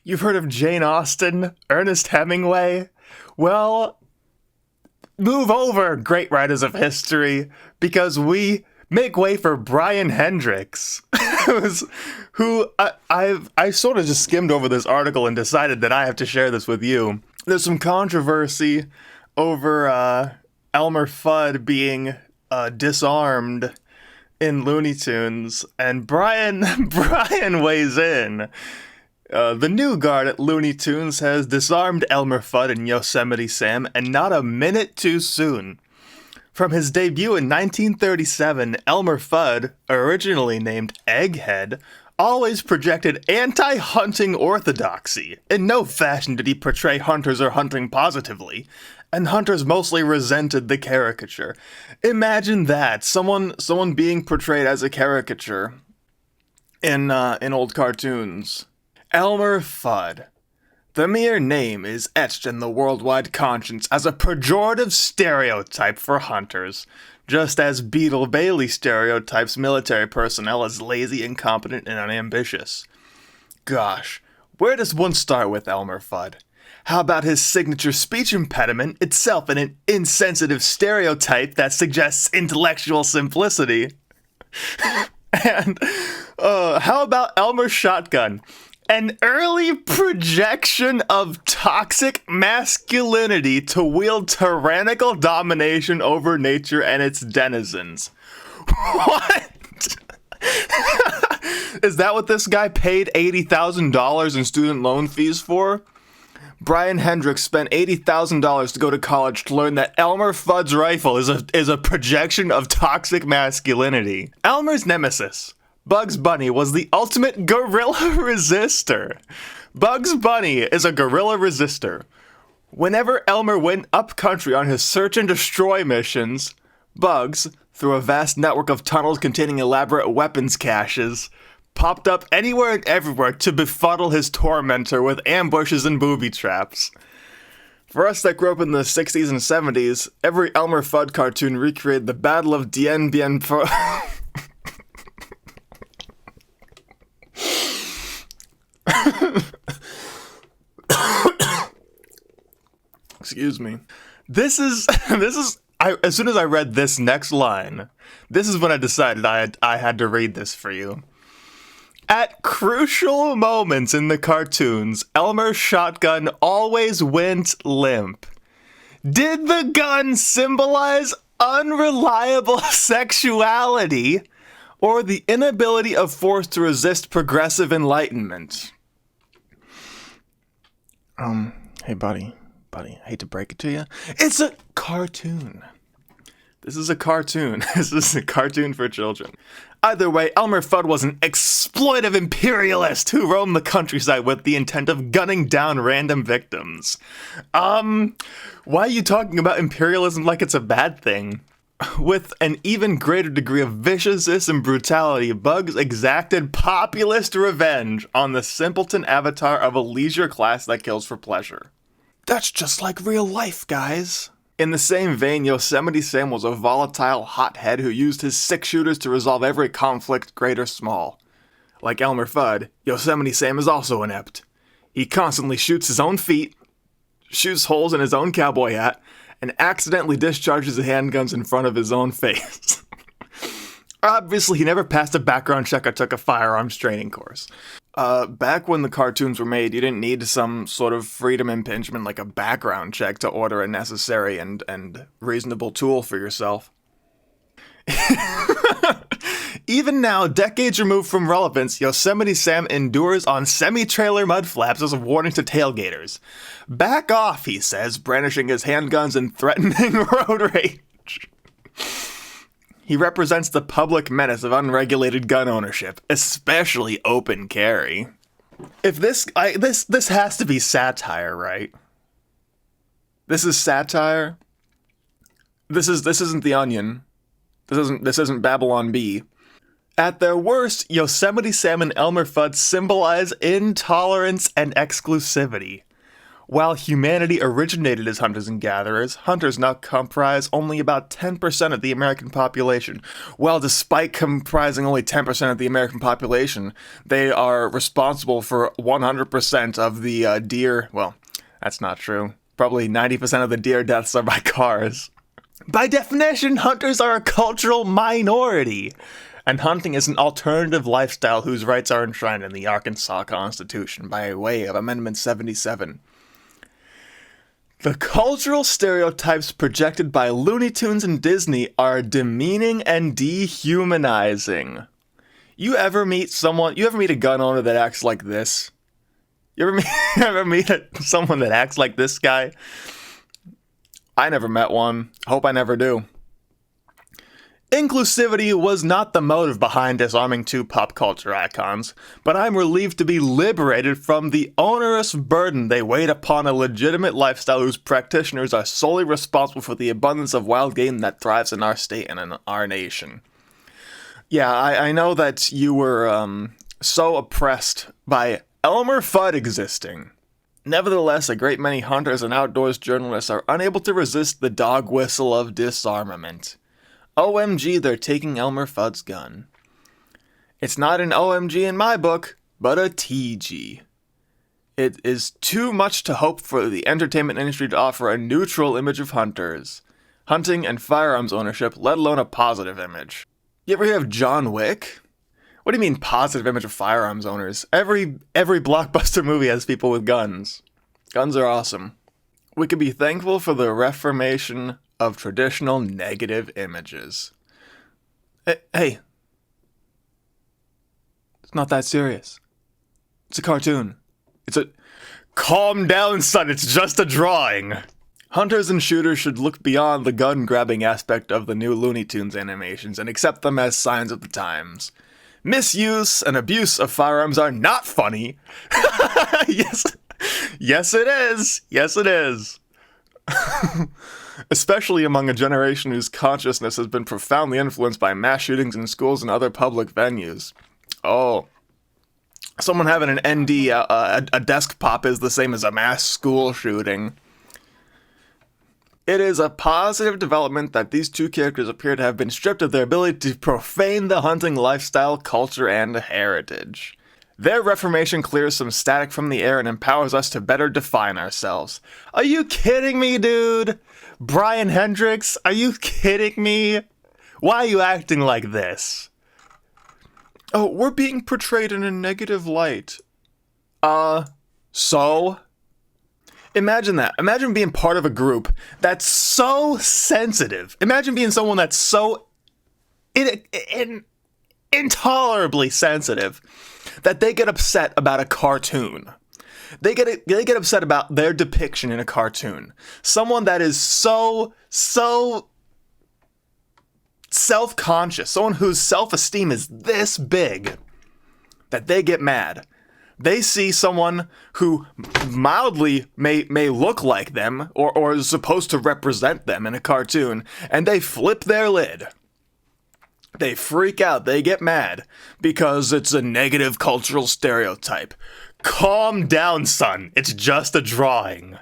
You've heard of Jane Austen, Ernest Hemingway? Well, move over, great writers of history, because we make way for Brian Hendricks, I sort of just skimmed over this article and decided that I have to share this with you. There's some controversy over Elmer Fudd being disarmed in Looney Tunes, and Brian weighs in. The new guard at Looney Tunes has disarmed Elmer Fudd and Yosemite Sam, and not a minute too soon. From his debut in 1937, Elmer Fudd, originally named Egghead, always projected anti-hunting orthodoxy. In no fashion did he portray hunters or hunting positively, and hunters mostly resented the caricature. Imagine that, someone being portrayed as a caricature in old cartoons. Elmer Fudd. The mere name is etched in the worldwide conscience as a pejorative stereotype for hunters, just as Beetle Bailey stereotypes military personnel as lazy, incompetent, and unambitious. Gosh, where does one start with Elmer Fudd? How about his signature speech impediment, itself an insensitive stereotype that suggests intellectual simplicity? And how about Elmer's shotgun? An early projection of toxic masculinity to wield tyrannical domination over nature and its denizens. What? Is that what this guy paid $80,000 in student loan fees for? Brian Hendricks spent $80,000 to go to college to learn that Elmer Fudd's rifle is a projection of toxic masculinity. Elmer's nemesis, Bugs Bunny, was the ultimate guerrilla resistor. Bugs Bunny is a guerrilla resistor. Whenever Elmer went up country on his search and destroy missions, Bugs, through a vast network of tunnels containing elaborate weapons caches, popped up anywhere and everywhere to befuddle his tormentor with ambushes and booby traps. For us that grew up in the 60s and 70s, every Elmer Fudd cartoon recreated the Battle of Dien Bien Pho. Excuse me. As soon as I read this next line, this is when I decided I had to read this for you. At crucial moments in the cartoons, Elmer's shotgun always went limp. Did the gun symbolize unreliable sexuality or the inability of force to resist progressive enlightenment? Hey buddy, I hate to break it to you. It's a cartoon. This is a cartoon. This is a cartoon for children. Either way, Elmer Fudd was an exploitive imperialist who roamed the countryside with the intent of gunning down random victims. Why are you talking about imperialism like it's a bad thing? With an even greater degree of viciousness and brutality, Bugs exacted populist revenge on the simpleton avatar of a leisure class that kills for pleasure. That's just like real life, guys. In the same vein, Yosemite Sam was a volatile hothead who used his 6-shooters to resolve every conflict, great or small. Like Elmer Fudd, Yosemite Sam is also inept. He constantly shoots his own feet, shoots holes in his own cowboy hat, and accidentally discharges the handguns in front of his own face. Obviously, he never passed a background check or took a firearms training course. Back when the cartoons were made, you didn't need some sort of freedom impingement like a background check to order a necessary and reasonable tool for yourself. Even now, decades removed from relevance, Yosemite Sam endures on semi-trailer mud flaps as a warning to tailgaters. Back off, he says, brandishing his handguns and threatening road rage. He represents the public menace of unregulated gun ownership, especially open carry. If this has to be satire, right? This is satire. This isn't The Onion. This isn't Babylon Bee. At their worst, Yosemite Sam and Elmer Fudd symbolize intolerance and exclusivity. While humanity originated as hunters and gatherers, hunters now comprise only about 10% of the American population. Well, despite comprising only 10% of the American population, they are responsible for 100% of the deer. Well, that's not true. Probably 90% of the deer deaths are by cars. By definition, hunters are a cultural minority, and hunting is an alternative lifestyle whose rights are enshrined in the Arkansas Constitution by way of Amendment 77. The cultural stereotypes projected by Looney Tunes and Disney are demeaning and dehumanizing. You ever meet a gun owner that acts like this? You ever meet someone that acts like this guy? I never met one. Hope I never do. Inclusivity was not the motive behind disarming two pop culture icons, but I'm relieved to be liberated from the onerous burden they weighed upon a legitimate lifestyle whose practitioners are solely responsible for the abundance of wild game that thrives in our state and in our nation. Yeah, I know that you were so oppressed by Elmer Fudd existing. Nevertheless, a great many hunters and outdoors journalists are unable to resist the dog whistle of disarmament. OMG, they're taking Elmer Fudd's gun. It's not an OMG in my book, but a TG. It is too much to hope for the entertainment industry to offer a neutral image of hunters, hunting, and firearms ownership, let alone a positive image. You ever hear of John Wick? What do you mean positive image of firearms owners? Every blockbuster movie has people with guns. Guns are awesome. We could be thankful for the reformation of traditional negative images. Hey, it's not that serious. It's a cartoon. Calm down, son, it's just a drawing. Hunters and shooters should look beyond the gun-grabbing aspect of the new Looney Tunes animations and accept them as signs of the times. Misuse and abuse of firearms are not funny. Yes it is. Yes it is. Especially among a generation whose consciousness has been profoundly influenced by mass shootings in schools and other public venues. Oh. Someone having an ND, a desk pop is the same as a mass school shooting. It is a positive development that these two characters appear to have been stripped of their ability to profane the hunting lifestyle, culture, and heritage. Their reformation clears some static from the air and empowers us to better define ourselves. Are you kidding me, dude? Brian Hendricks, are you kidding me? Why are you acting like this? Oh, we're being portrayed in a negative light. So? Imagine that. Imagine being part of a group that's so sensitive. Imagine being someone that's so intolerably sensitive that they get upset about a cartoon. They get upset about their depiction in a cartoon. Someone that is so self-conscious, someone whose self-esteem is this big, that they get mad. They see someone who mildly may look like them or is supposed to represent them in a cartoon, and they flip their lid. They freak out, they get mad, because it's a negative cultural stereotype. Calm down, son. It's just a drawing.